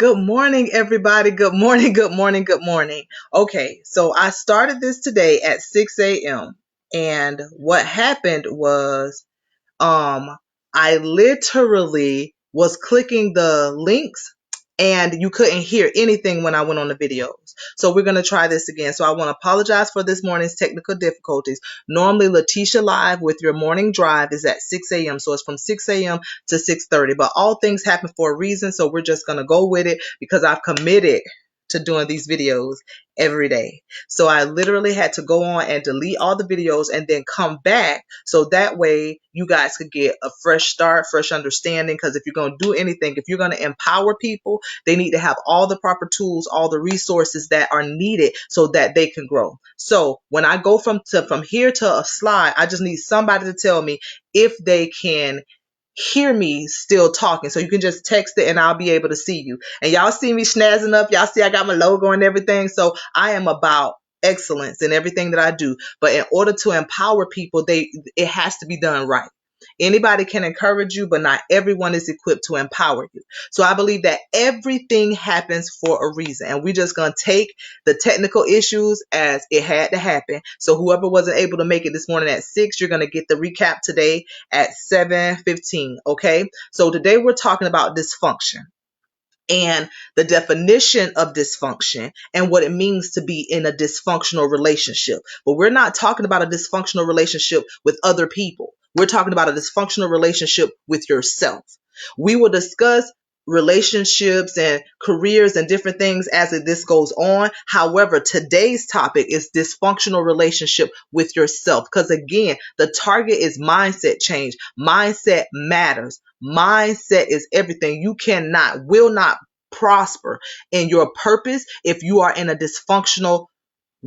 Good morning, everybody. Good morning, good morning, good morning. Okay, so I started this today at 6 a.m. And what happened was um I literally was clicking the links and you couldn't hear anything when I went on the videos. So we're going to try this again. So I want to apologize for this morning's technical difficulties. Normally Letitia Live with your morning drive is at 6 a.m. So it's from 6 a.m. to 6:30, but all things happen for a reason. So we're just going to go with it because I've committed to doing these videos every day. So I literally had to go on and delete all the videos and then come back so that way you guys could get a fresh start, fresh understanding. Because if you're going to do anything, if you're going to empower people, they need to have all the proper tools, all the resources that are needed so that they can grow. So when I go from here to a slide, I just need somebody to tell me if they can hear me still talking. So you can just text it and I'll be able to see you. And y'all see me schnazzing up. Y'all see I got my logo and everything. So I am about excellence in everything that I do. But in order to empower people, it has to be done right. Anybody can encourage you, but not everyone is equipped to empower you. So I believe that everything happens for a reason. And we're just going to take the technical issues as it had to happen. So whoever wasn't able to make it this morning at 6, you're going to get the recap today at 7:15. Okay. So today we're talking about dysfunction and the definition of dysfunction and what it means to be in a dysfunctional relationship. But we're not talking about a dysfunctional relationship with other people. We're talking about a dysfunctional relationship with yourself. We will discuss relationships and careers and different things as this goes on. However, today's topic is dysfunctional relationship with yourself. Because again, the target is mindset change. Mindset matters. Mindset is everything. You will not prosper in your purpose if you are in a dysfunctional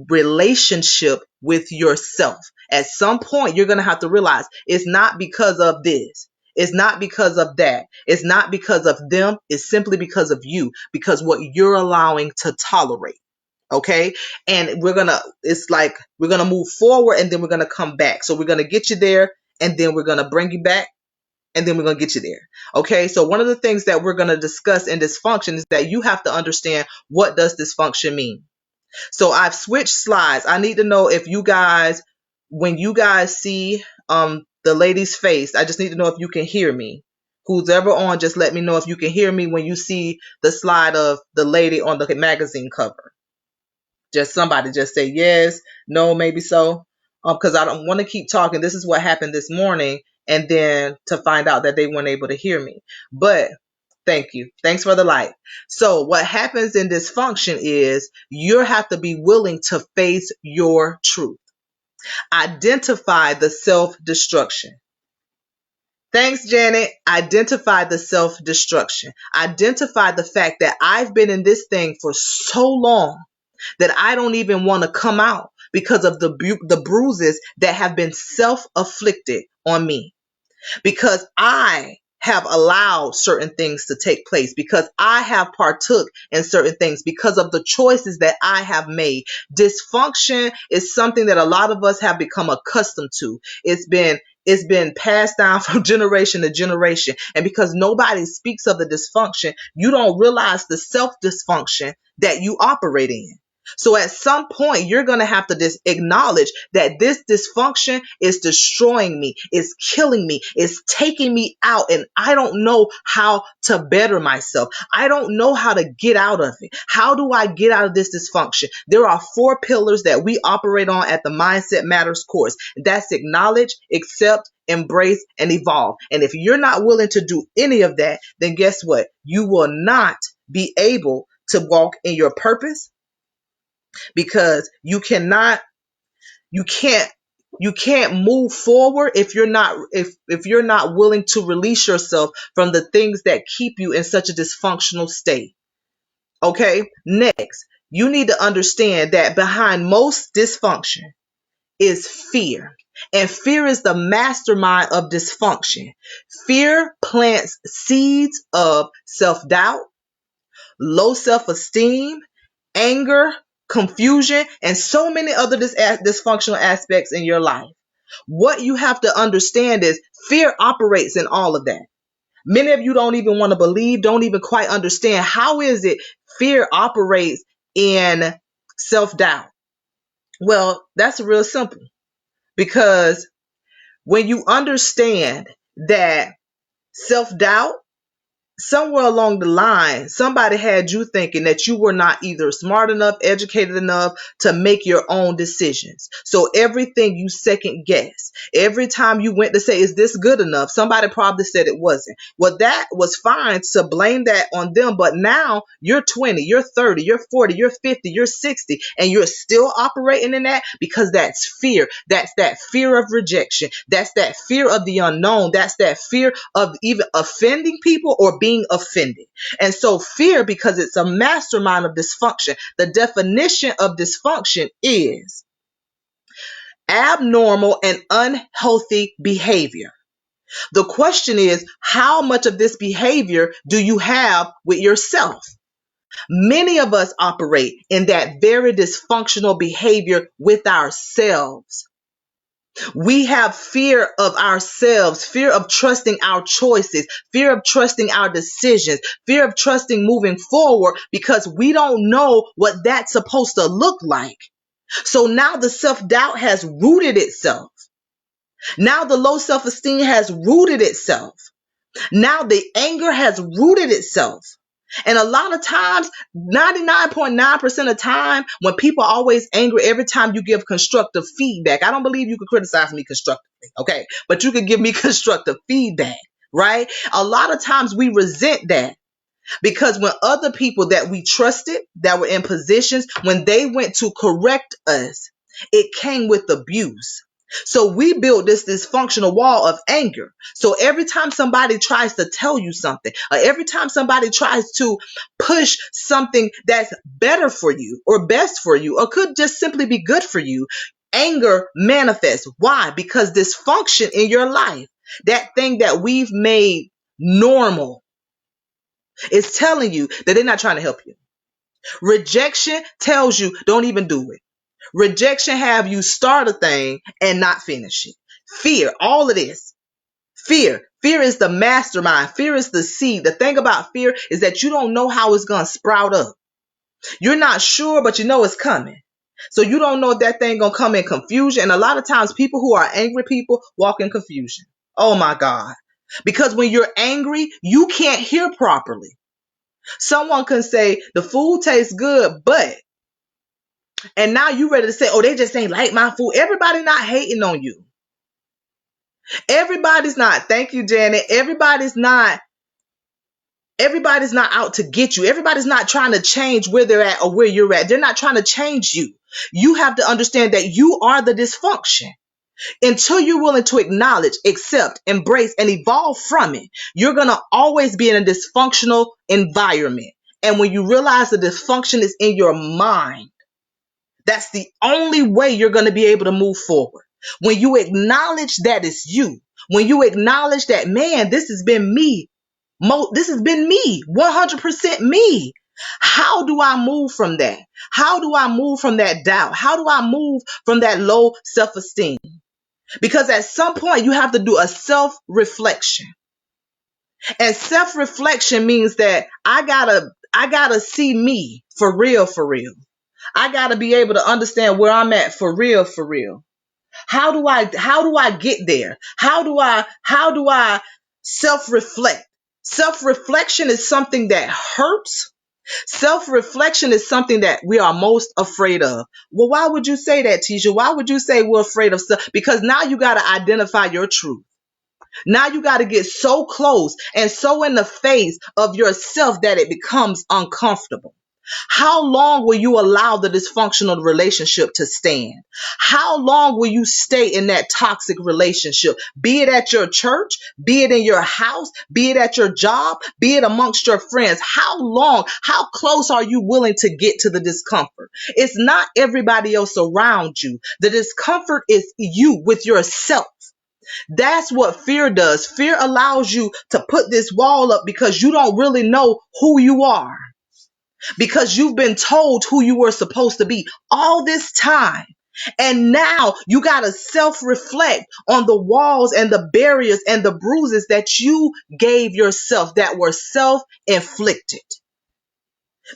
relationship with yourself. At some point, you're going to have to realize it's not because of this. It's not because of that. It's not because of them. It's simply because of you, because what you're allowing to tolerate. Okay. And we're going to move forward and then we're going to come back. So we're going to get you there and then we're going to bring you back and then we're going to get you there. Okay. So one of the things that we're going to discuss in dysfunction is that you have to understand, what does dysfunction mean? So I've switched slides. I need to know if you guys, when you guys see the lady's face, I just need to know if you can hear me. Who's ever on, just let me know if you can hear me when you see the slide of the lady on the magazine cover. Just somebody just say yes, no, maybe so. Because I don't want to keep talking. This is what happened this morning, and then to find out that they weren't able to hear me. But thank you. Thanks for the light. So what happens in dysfunction is you have to be willing to face your truth. Identify the self-destruction. Thanks, Janet. Identify the self-destruction. Identify the fact that I've been in this thing for so long that I don't even want to come out because of the bruises that have been self-afflicted on me. Because I have allowed certain things to take place, because I have partook in certain things, because of the choices that I have made. Dysfunction is something that a lot of us have become accustomed to. It's been passed down from generation to generation. And because nobody speaks of the dysfunction, you don't realize the self-dysfunction that you operate in. So at some point, you're going to have to acknowledge that this dysfunction is destroying me, is killing me, is taking me out, and I don't know how to better myself. I don't know how to get out of it. How do I get out of this dysfunction? There are 4 pillars that we operate on at the Mindset Matters course. That's acknowledge, accept, embrace, and evolve. And if you're not willing to do any of that, then guess what? You will not be able to walk in your purpose, because you can't move forward if you're not willing to release yourself from the things that keep you in such a dysfunctional state. Okay? Next, you need to understand that behind most dysfunction is fear. And fear is the mastermind of dysfunction. Fear plants seeds of self-doubt, low self-esteem, anger, confusion, and so many other dysfunctional aspects in your life. What you have to understand is fear operates in all of that. Many of you don't even want to believe, don't even quite understand how is it fear operates in self-doubt. Well, that's real simple because when you understand that self-doubt, somewhere along the line, somebody had you thinking that you were not either smart enough, educated enough to make your own decisions. So everything you second guess, every time you went to say, is this good enough? Somebody probably said it wasn't. Well, that was fine to blame that on them. But now you're 20, you're 30, you're 40, you're 50, you're 60, and you're still operating in that because that's fear. That's that fear of rejection. That's that fear of the unknown. That's that fear of even offending people or being offended. And so fear, because it's a mastermind of dysfunction, the definition of dysfunction is abnormal and unhealthy behavior. The question is, how much of this behavior do you have with yourself? Many of us operate in that very dysfunctional behavior with ourselves. We have fear of ourselves, fear of trusting our choices, fear of trusting our decisions, fear of trusting moving forward because we don't know what that's supposed to look like. So now the self-doubt has rooted itself. Now the low self-esteem has rooted itself. Now the anger has rooted itself. And a lot of times, 99.9% of the time, when people are always angry, every time you give constructive feedback, I don't believe you could criticize me constructively, okay? But you could give me constructive feedback, right? A lot of times we resent that. Because when other people that we trusted, that were in positions, when they went to correct us, it came with abuse. So we built this dysfunctional wall of anger. So every time somebody tries to tell you something, or every time somebody tries to push something that's better for you or best for you, or could just simply be good for you, anger manifests. Why? Because dysfunction in your life, that thing that we've made normal, is telling you that they're not trying to help you. Rejection tells you don't even do it. Rejection have you start a thing and not finish it. Fear, all of this. Fear. Fear is the mastermind. Fear is the seed. The thing about fear is that you don't know how it's going to sprout up. You're not sure, but you know it's coming. So you don't know if that thing going to come in confusion. And a lot of times people who are angry people walk in confusion. Oh my God. Because when you're angry, you can't hear properly. Someone can say the food tastes good, but, and now you ready to say, oh, they just ain't like my food. Everybody not hating on you. Everybody's not. Thank you, Janet. Everybody's not out to get you. Everybody's not trying to change where they're at or where you're at. They're not trying to change you. You have to understand that you are the dysfunction. Until you're willing to acknowledge, accept, embrace, and evolve from it, you're going to always be in a dysfunctional environment. And when you realize the dysfunction is in your mind, that's the only way you're going to be able to move forward. When you acknowledge that it's you, when you acknowledge that, man, this has been me. This has been me, 100% me. How do I move from that? How do I move from that doubt? How do I move from that low self-esteem? Because at some point you have to do a self-reflection. And self-reflection means that I gotta see me for real, for real. I gotta be able to understand where I'm at for real, for real. How do I get there? How do I self-reflect? Self-reflection is something that hurts. Self-reflection is something that we are most afraid of. Well, why would you say that, Tisha? Why would you say we're afraid of stuff? Because now you got to identify your truth. Now you got to get so close and so in the face of yourself that it becomes uncomfortable. How long will you allow the dysfunctional relationship to stand? How long will you stay in that toxic relationship? Be it at your church, be it in your house, be it at your job, be it amongst your friends. How long, how close are you willing to get to the discomfort? It's not everybody else around you. The discomfort is you with yourself. That's what fear does. Fear allows you to put this wall up because you don't really know who you are. Because you've been told who you were supposed to be all this time. And now you got to self-reflect on the walls and the barriers and the bruises that you gave yourself that were self-inflicted.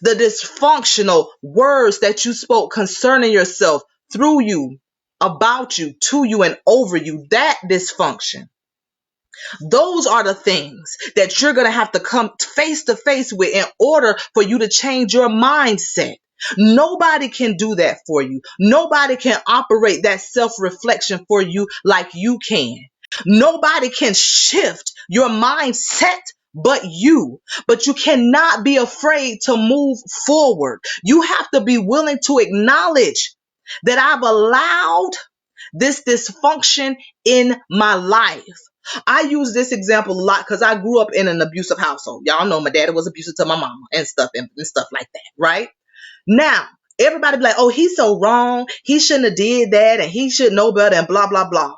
The dysfunctional words that you spoke concerning yourself, through you, about you, to you, and over you, that dysfunction. Those are the things that you're going to have to come face to face with in order for you to change your mindset. Nobody can do that for you. Nobody can operate that self-reflection for you like you can. Nobody can shift your mindset but you. But you cannot be afraid to move forward. You have to be willing to acknowledge that I've allowed this dysfunction in my life. I use this example a lot because I grew up in an abusive household. Y'all know my daddy was abusive to my mama and stuff like that, right? Now, everybody be like, oh, he's so wrong. He shouldn't have did that and he should know better and blah, blah, blah.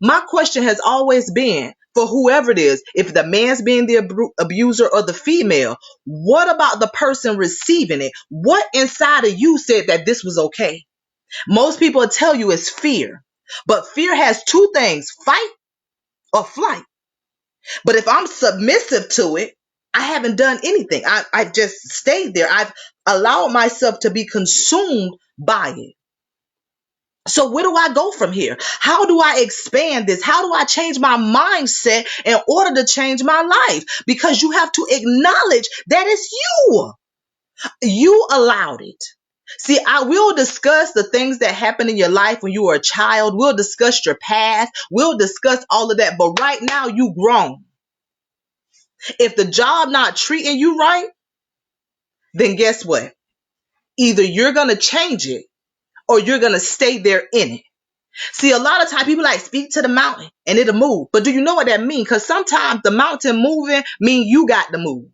My question has always been, for whoever it is, if the man's being the abuser or the female, what about the person receiving it? What inside of you said that this was okay? Most people will tell you it's fear. But fear has two things, fight or flight. But if I'm submissive to it, I haven't done anything. I just stayed there. I've allowed myself to be consumed by it. So where do I go from here? How do I expand this? How do I change my mindset in order to change my life? Because you have to acknowledge that it's you. You allowed it. See, I will discuss the things that happened in your life when you were a child. We'll discuss your past. We'll discuss all of that. But right now, you grown. If the job not treating you right, then guess what? Either you're going to change it or you're going to stay there in it. See, a lot of times people like speak to the mountain and it'll move. But do you know what that means? Because sometimes the mountain moving mean you got to move.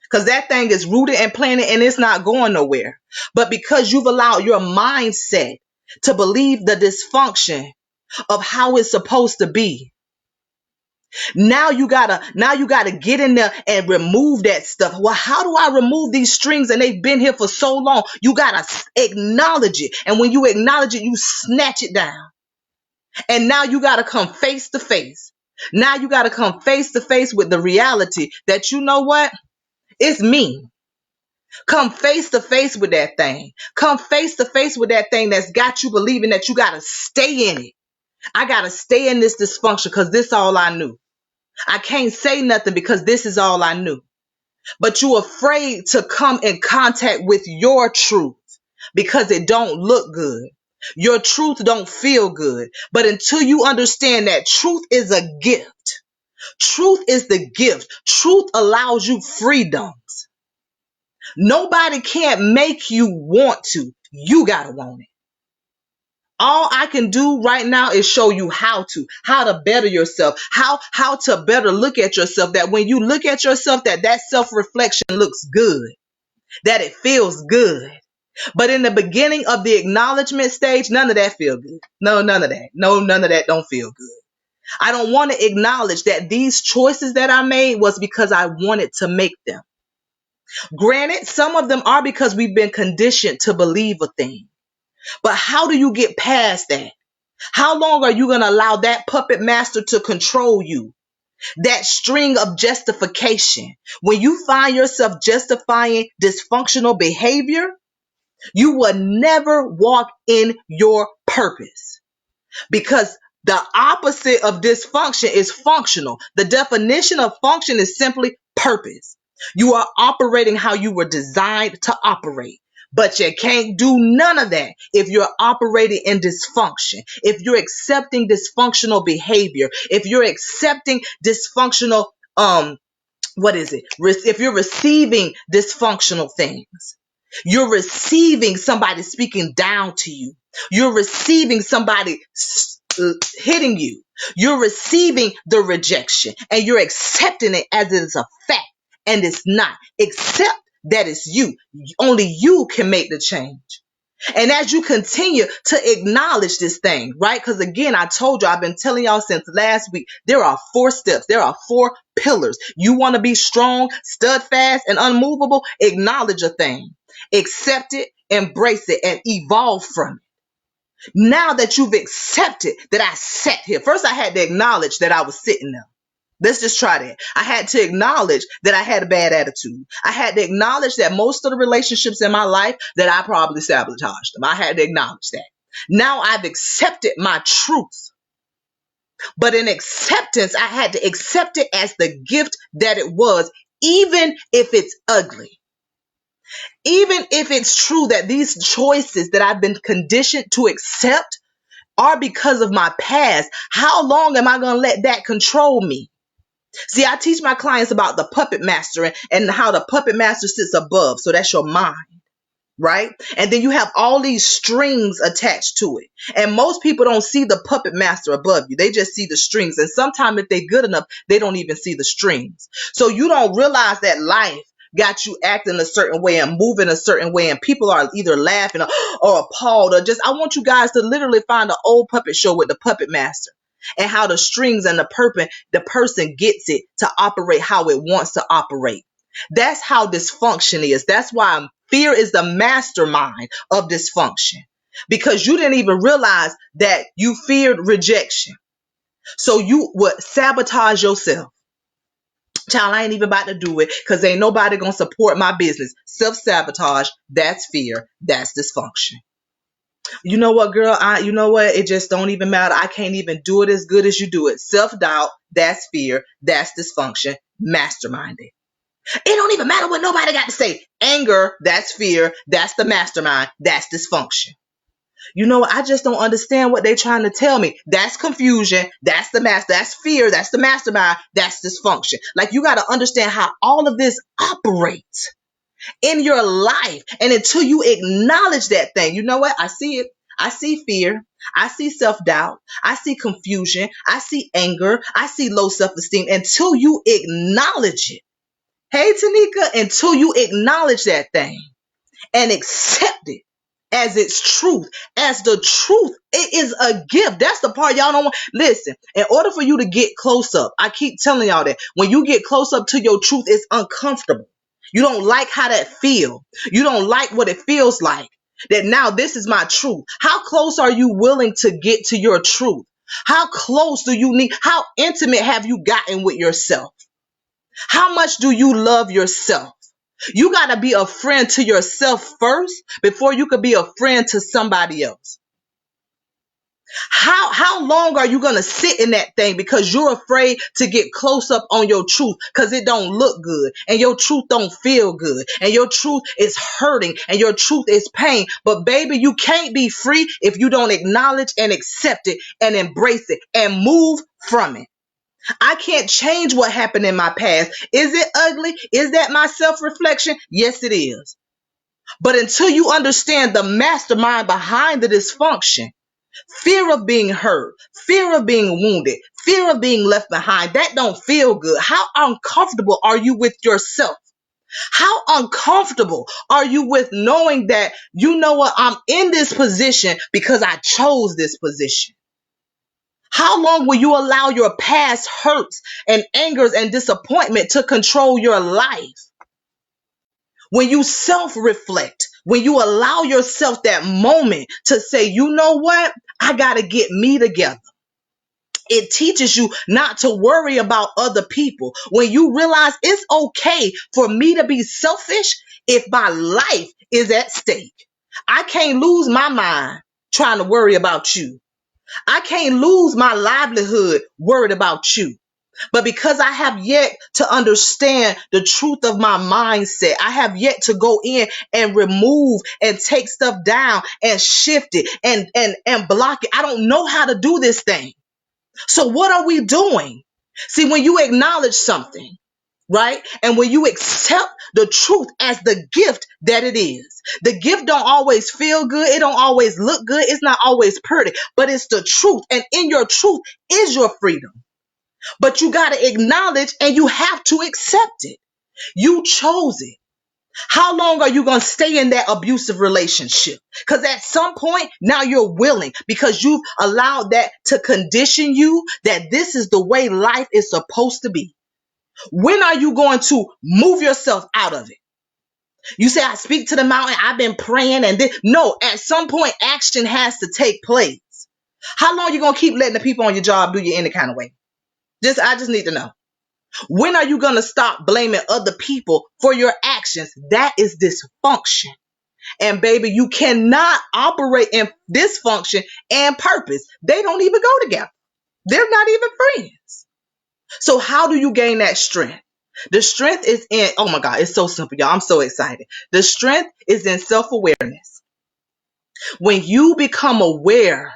Because that thing is rooted and planted and it's not going nowhere. But because you've allowed your mindset to believe the dysfunction of how it's supposed to be, now you gotta get in there and remove that stuff. Well, how do I remove these strings and they've been here for so long? You gotta acknowledge it. And when you acknowledge it, you snatch it down. And now you gotta come face to face. Now you gotta come face to face with the reality that, you know what? It's me. Come face to face with that thing. Come face to face with that thing that's got you believing that you gotta stay in it. I gotta stay in this dysfunction because this is all I knew. I can't say nothing because this is all I knew. But you're afraid to come in contact with your truth because it don't look good. Your truth don't feel good. But until you understand that truth is a gift. Truth is the gift. Truth allows you freedoms. Nobody can't make you want to. You gotta want it. All I can do right now is show you how to better yourself, how to better look at yourself, that when you look at yourself, that self-reflection looks good, that it feels good. But in the beginning of the acknowledgement stage, none of that feel good. No, none of that. No, none of that don't feel good. I don't want to acknowledge that these choices that I made was because I wanted to make them. Granted, some of them are because we've been conditioned to believe a thing. But how do you get past that? How long are you going to allow that puppet master to control you? That string of justification. When you find yourself justifying dysfunctional behavior, you will never walk in your purpose. Because the opposite of dysfunction is functional. The definition of function is simply purpose. You are operating how you were designed to operate. But you can't do none of that if you're operating in dysfunction, if you're accepting dysfunctional behavior, if you're accepting dysfunctional, if you're receiving dysfunctional things. You're receiving somebody speaking down to you. You're receiving somebody hitting you. You're receiving the rejection and you're accepting it as it is a fact, and it's not. Accept that it's you. Only you can make the change. And as you continue to acknowledge this thing, right? Because again, I told you, I've been telling y'all since last week, there are 4 steps. There are 4 pillars. You want to be strong, steadfast, and unmovable? Acknowledge a thing. Accept it, embrace it, and evolve from it. Now that you've accepted that I sat here, first I had to acknowledge that I was sitting there. Let's just try that. I had to acknowledge that I had a bad attitude. I had to acknowledge that most of the relationships in my life that I probably sabotaged them. I had to acknowledge that. Now I've accepted my truth. But in acceptance, I had to accept it as the gift that it was, even if it's ugly. Even if it's true that these choices that I've been conditioned to accept are because of my past, how long am I going to let that control me? See, I teach my clients about the puppet master and how the puppet master sits above. So that's your mind, right? And then you have all these strings attached to it. And most people don't see the puppet master above you. They just see the strings. And sometimes if they're good enough, they don't even see the strings. So you don't realize that life got you acting a certain way and moving a certain way, and people are either laughing or appalled, or just, I want you guys to literally find an old puppet show with the puppet master and how the strings and the person gets it to operate how it wants to operate. That's how dysfunction is. That's why fear is the mastermind of dysfunction, because you didn't even realize that you feared rejection. So you would sabotage yourself. Child, I ain't even about to do it because ain't nobody gonna support my business. Self-sabotage, that's fear, that's dysfunction. You know what, girl? You know what? It just don't even matter. I can't even do it as good as you do it. Self-doubt, that's fear, that's dysfunction. Mastermind it. It don't even matter what nobody got to say. Anger, that's fear, that's the mastermind, that's dysfunction. You know, I just don't understand what they're trying to tell me. That's confusion. That's that's fear. That's the mastermind. That's dysfunction. Like, you got to understand how all of this operates in your life. And until you acknowledge that thing, you know what? I see it. I see fear. I see self-doubt. I see confusion. I see anger. I see low self-esteem. Until you acknowledge it. Hey, Tanika, until you acknowledge that thing and accept it as its truth, as the truth. It is a gift. That's the part y'all don't want. Listen, in order for you to get close up, I keep telling y'all that when you get close up to your truth, it's uncomfortable. You don't like how that feels. You don't like what it feels like. That now this is my truth. How close are you willing to get to your truth? How close do you need? How intimate have you gotten with yourself? How much do you love yourself? You got to be a friend to yourself first before you could be a friend to somebody else. How long are you going to sit in that thing because you're afraid to get close up on your truth because it don't look good and your truth don't feel good and your truth is hurting and your truth is pain. But baby, you can't be free if you don't acknowledge and accept it and embrace it and move from it. I can't change what happened in my past. Is it ugly? Is that my self-reflection? Yes, it is. But until you understand the mastermind behind the dysfunction, fear of being hurt, fear of being wounded, fear of being left behind, that don't feel good. How uncomfortable are you with yourself? How uncomfortable are you with knowing that, you know what, I'm in this position because I chose this position? How long will you allow your past hurts and angers and disappointment to control your life? When you self-reflect, when you allow yourself that moment to say, you know what? I got to get me together. It teaches you not to worry about other people. When you realize it's okay for me to be selfish if my life is at stake. I can't lose my mind trying to worry about you. I can't lose my livelihood worried about you. But because I have yet to understand the truth of my mindset, I have yet to go in and remove and take stuff down and shift it and block it. I don't know how to do this thing. So what are we doing? See, when you acknowledge something, right? And when you accept the truth as the gift that it is, the gift don't always feel good. It don't always look good. It's not always pretty, but it's the truth. And in your truth is your freedom. But you got to acknowledge and you have to accept it. You chose it. How long are you going to stay in that abusive relationship? Because at some point, now you're willing because you've allowed that to condition you that this is the way life is supposed to be. When are you going to move yourself out of it? You say, I speak to the mountain, I've been praying, and then no, at some point, action has to take place. How long you gonna keep letting the people on your job do you any kind of way? I just need to know. When are you gonna stop blaming other people for your actions? That is dysfunction. And baby, you cannot operate in dysfunction and purpose. They don't even go together. They're not even friends. So how do you gain that strength? The strength is in, oh my God, it's so simple, y'all. I'm so excited. The strength is in self-awareness. When you become aware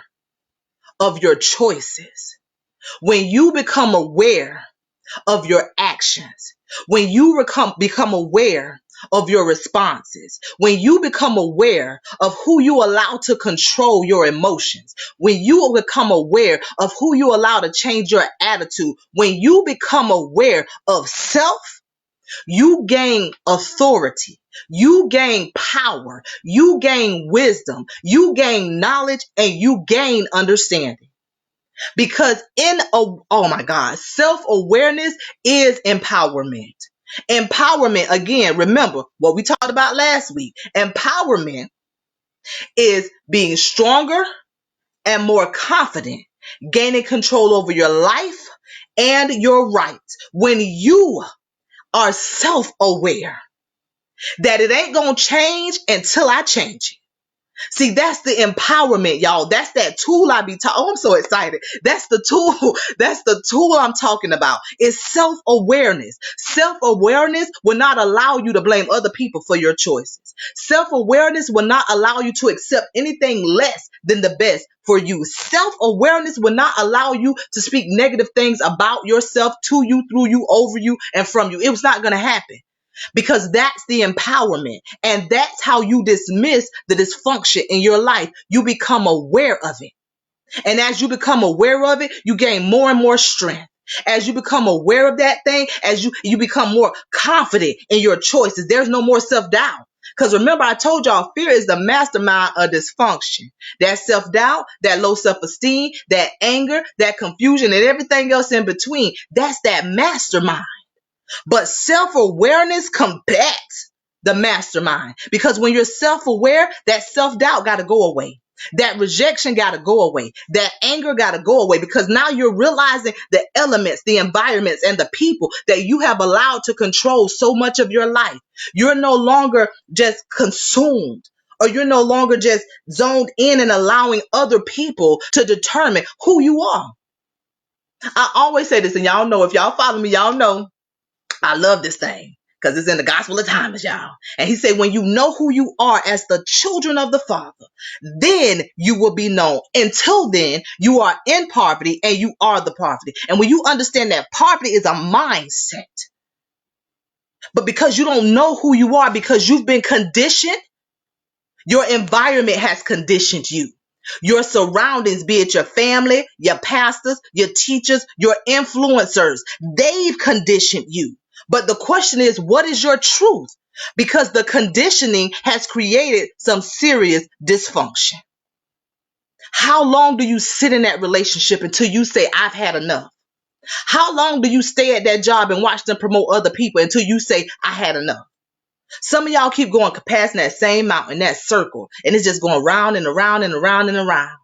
of your choices, when you become aware of your actions, when you become aware of your responses, when you become aware of who you allow to control your emotions, when you become aware of who you allow to change your attitude, when you become aware of self, you gain authority, you gain power, you gain wisdom, you gain knowledge, and you gain understanding. Because oh my God, self-awareness is empowerment. Empowerment, again, remember what we talked about last week. Empowerment is being stronger and more confident, gaining control over your life and your rights. When you are self-aware that it ain't gonna change until I change it. See, that's the empowerment, y'all. That's that tool I be talking. Oh, I'm so excited. That's the tool. That's the tool I'm talking about. It's self-awareness. Self-awareness will not allow you to blame other people for your choices. Self-awareness will not allow you to accept anything less than the best for you. Self-awareness will not allow you to speak negative things about yourself, to you, through you, over you, and from you. It was not going to happen. Because that's the empowerment. And that's how you dismiss the dysfunction in your life. You become aware of it. And as you become aware of it, you gain more and more strength. As you become aware of that thing, as you become more confident in your choices, there's no more self-doubt. Because remember, I told y'all, fear is the mastermind of dysfunction. That self-doubt, that low self-esteem, that anger, that confusion, and everything else in between, that's that mastermind. But self-awareness combats the mastermind, because when you're self-aware, that self-doubt got to go away. That rejection got to go away. That anger got to go away, because now you're realizing the elements, the environments, and the people that you have allowed to control so much of your life. You're no longer just consumed, or you're no longer just zoned in and allowing other people to determine who you are. I always say this, and y'all know, if y'all follow me, y'all know I love this thing because it's in the Gospel of Thomas, y'all. And he said, when you know who you are as the children of the Father, then you will be known. Until then, you are in poverty and you are the poverty. And when you understand that poverty is a mindset, but because you don't know who you are, because you've been conditioned, your environment has conditioned you. Your surroundings, be it your family, your pastors, your teachers, your influencers, they've conditioned you. But the question is, what is your truth? Because the conditioning has created some serious dysfunction. How long do you sit in that relationship until you say, I've had enough? How long do you stay at that job and watch them promote other people until you say, I had enough? Some of y'all keep going past that same mountain, that circle, and it's just going round and around and around and around.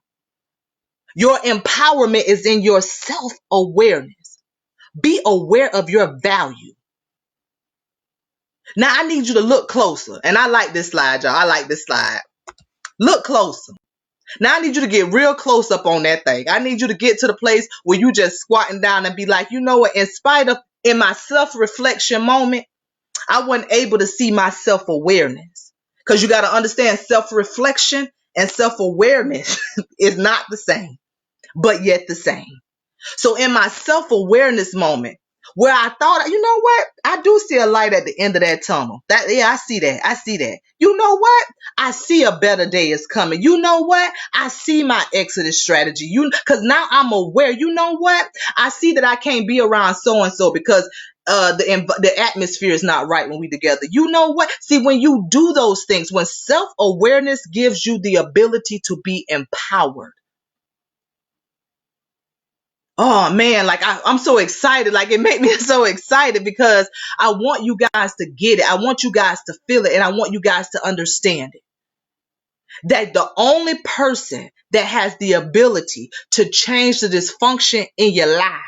Your empowerment is in your self-awareness. Be aware of your value. Now, I need you to look closer. And I like this slide, y'all. I like this slide. Look closer. Now, I need you to get real close up on that thing. I need you to get to the place where you just squatting down and be like, you know what? In spite of, in my self-reflection moment, I wasn't able to see my self-awareness. Because you got to understand, self-reflection and self-awareness is not the same, but yet the same. So in my self-awareness moment, where I thought, you know what? I do see a light at the end of that tunnel. I see that. I see that. You know what? I see a better day is coming. You know what? I see my exodus strategy. Because now I'm aware. You know what? I see that I can't be around so-and-so because the atmosphere is not right when we together. You know what? See, when you do those things, when self-awareness gives you the ability to be empowered, Oh man, like I'm so excited. Like it made me so excited because I want you guys to get it. I want you guys to feel it. And I want you guys to understand it. That the only person that has the ability to change the dysfunction in your life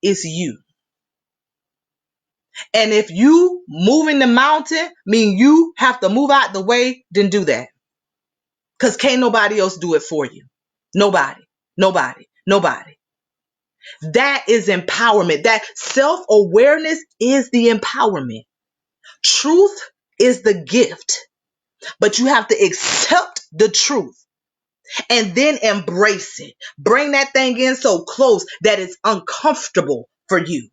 is you. And if you moving the mountain mean you have to move out the way, then do that. Because can't nobody else do it for you. Nobody, nobody, nobody. That is empowerment. That self-awareness is the empowerment. Truth is the gift, but you have to accept the truth and then embrace it. Bring that thing in so close that it's uncomfortable for you.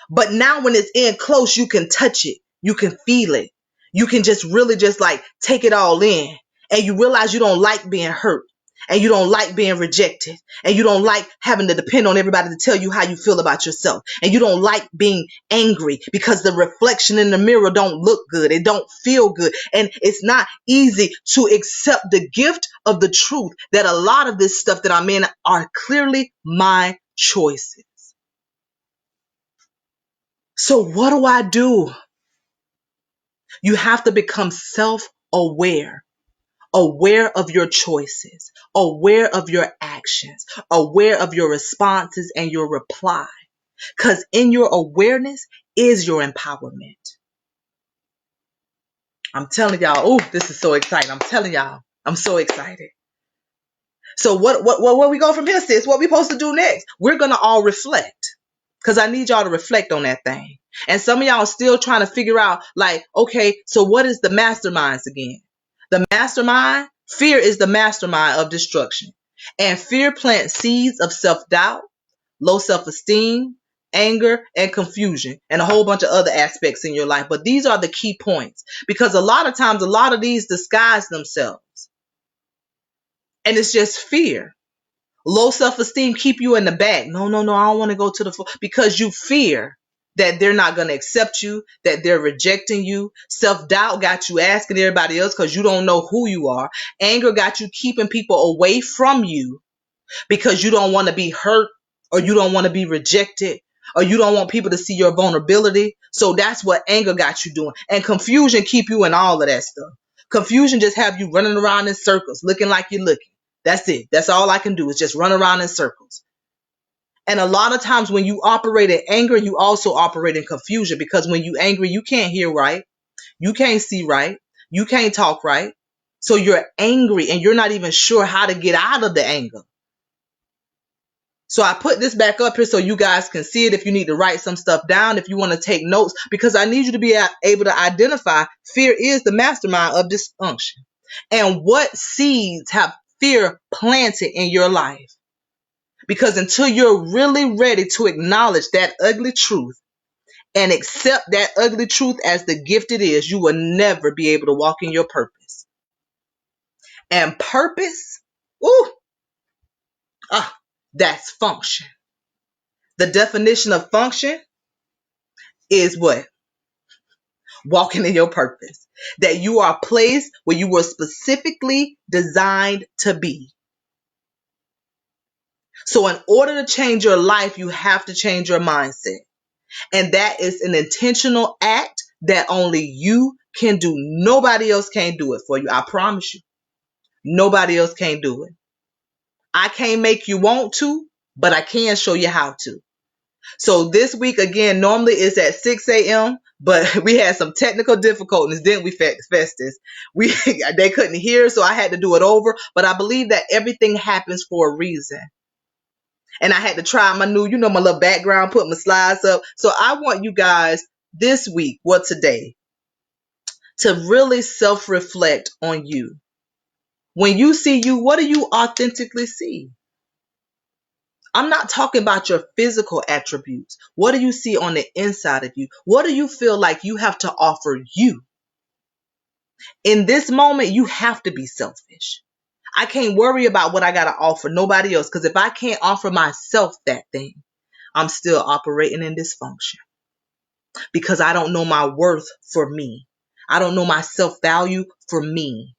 But now when it's in close, you can touch it. You can feel it. You can just really just like take it all in. And you realize you don't like being hurt. And you don't like being rejected. And you don't like having to depend on everybody to tell you how you feel about yourself. And you don't like being angry because the reflection in the mirror don't look good. It don't feel good. And it's not easy to accept the gift of the truth that a lot of this stuff that I'm in are clearly my choices. So what do I do? You have to become self-aware, aware of your choices, aware of your actions, aware of your responses and your reply. Because in your awareness is your empowerment. I'm telling y'all, oh, this is so exciting. I'm telling y'all, I'm so excited. So what we go from here, sis? What we supposed to do next? We're going to all reflect. Because I need y'all to reflect on that thing. And some of y'all are still trying to figure out, like, okay, so what is the masterminds again? The mastermind, fear is the mastermind of destruction. And fear plants seeds of self-doubt, low self-esteem, anger, and confusion, and a whole bunch of other aspects in your life. But these are the key points. Because a lot of times, a lot of these disguise themselves. And it's just fear. Low self-esteem keep you in the back. No, I don't want to go to the floor because you fear that they're not going to accept you, that they're rejecting you. Self-doubt got you asking everybody else because you don't know who you are. Anger got you keeping people away from you because you don't want to be hurt or you don't want to be rejected or you don't want people to see your vulnerability. So that's what anger got you doing. And confusion keep you in all of that stuff. Confusion just have you running around in circles, looking like you're looking. That's it. That's all I can do is just run around in circles. And a lot of times when you operate in anger, you also operate in confusion because when you angry, you can't hear right. You can't see right. You can't talk right. So you're angry and you're not even sure how to get out of the anger. So I put this back up here so you guys can see it if you need to write some stuff down, if you want to take notes, because I need you to be able to identify fear is the mastermind of dysfunction. And what seeds have fear planted in your life? Because until you're really ready to acknowledge that ugly truth and accept that ugly truth as the gift it is, you will never be able to walk in your purpose. And purpose, ooh, that's function. The definition of function is what? Walking in your purpose. That you are placed where you were specifically designed to be. So in order to change your life, you have to change your mindset. And that is an intentional act that only you can do. Nobody else can do it for you. I promise you. Nobody else can do it. I can't make you want to, but I can show you how to. So this week, again, normally it's at 6 a.m., but we had some technical difficulties, didn't we, Festus? They couldn't hear, so I had to do it over. But I believe that everything happens for a reason. And I had to try my new, my little background, put my slides up. So I want you guys this week, today, to really self-reflect on you. When you see you, what do you authentically see? I'm not talking about your physical attributes. What do you see on the inside of you? What do you feel like you have to offer you? In this moment, you have to be selfish. I can't worry about what I got to offer nobody else, because if I can't offer myself that thing, I'm still operating in dysfunction because I don't know my worth for me. I don't know my self-value for me.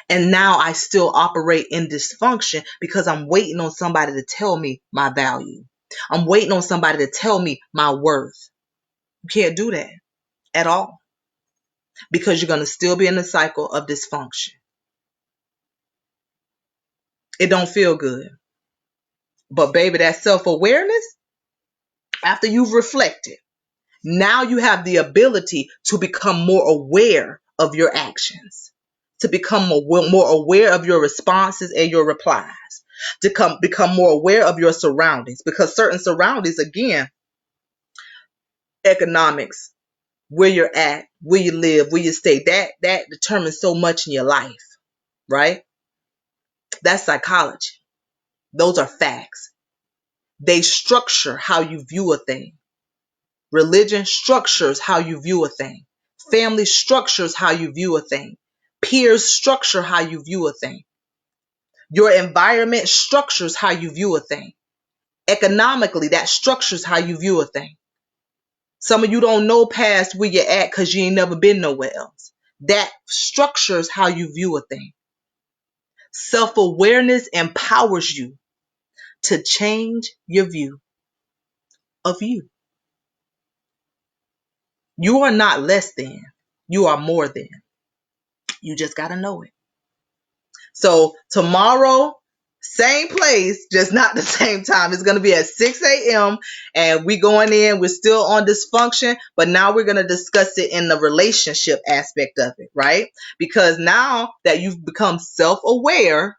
And now I still operate in dysfunction because I'm waiting on somebody to tell me my value. I'm waiting on somebody to tell me my worth. You can't do that at all because you're going to still be in the cycle of dysfunction. It don't feel good. But baby, that self-awareness, after you've reflected, now you have the ability to become more aware of your actions, to become more aware of your responses and your replies, to become more aware of your surroundings, because certain surroundings, again, economics, where you're at, where you live, where you stay, that determines so much in your life, right? That's psychology. Those are facts. They structure how you view a thing. Religion structures how you view a thing. Family structures how you view a thing. Peers structure how you view a thing. Your environment structures how you view a thing. Economically, that structures how you view a thing. Some of you don't know past where you're at because you ain't never been nowhere else. That structures how you view a thing. Self-awareness empowers you to change your view of you. You are not less than. You are more than. You just got to know it. So tomorrow, same place, just not the same time. It's going to be at 6 a.m. and we going in. We're still on dysfunction, but now we're going to discuss it in the relationship aspect of it, right? Because now that you've become self-aware,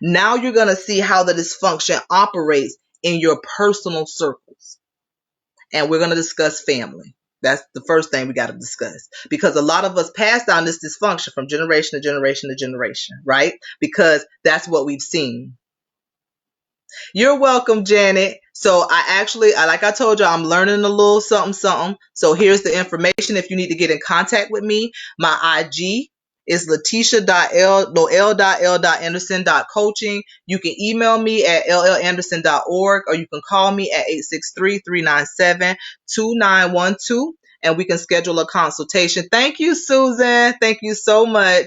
now you're going to see how the dysfunction operates in your personal circles. And we're going to discuss family. That's the first thing we got to discuss, because a lot of us pass down this dysfunction from generation to generation to generation, right? Because that's what we've seen. You're welcome, Janet. So like I told you, I'm learning a little something, something. So here's the information if you need to get in contact with me. My IG is letitia.l.anderson.coaching. You can email me at llanderson.org, or you can call me at 863-397-2912, and we can schedule a consultation. Thank you, Susan. Thank you so much.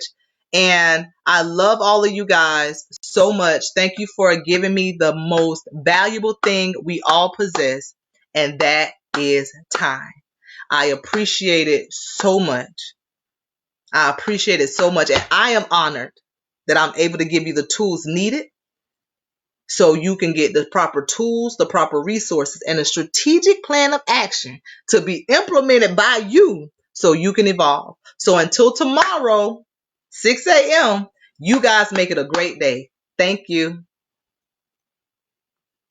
And I love all of you guys so much. Thank you for giving me the most valuable thing we all possess, and that is time. I appreciate it so much. I appreciate it so much. And I am honored that I'm able to give you the tools needed so you can get the proper tools, the proper resources, and a strategic plan of action to be implemented by you so you can evolve. So until tomorrow, 6 a.m., you guys make it a great day. Thank you.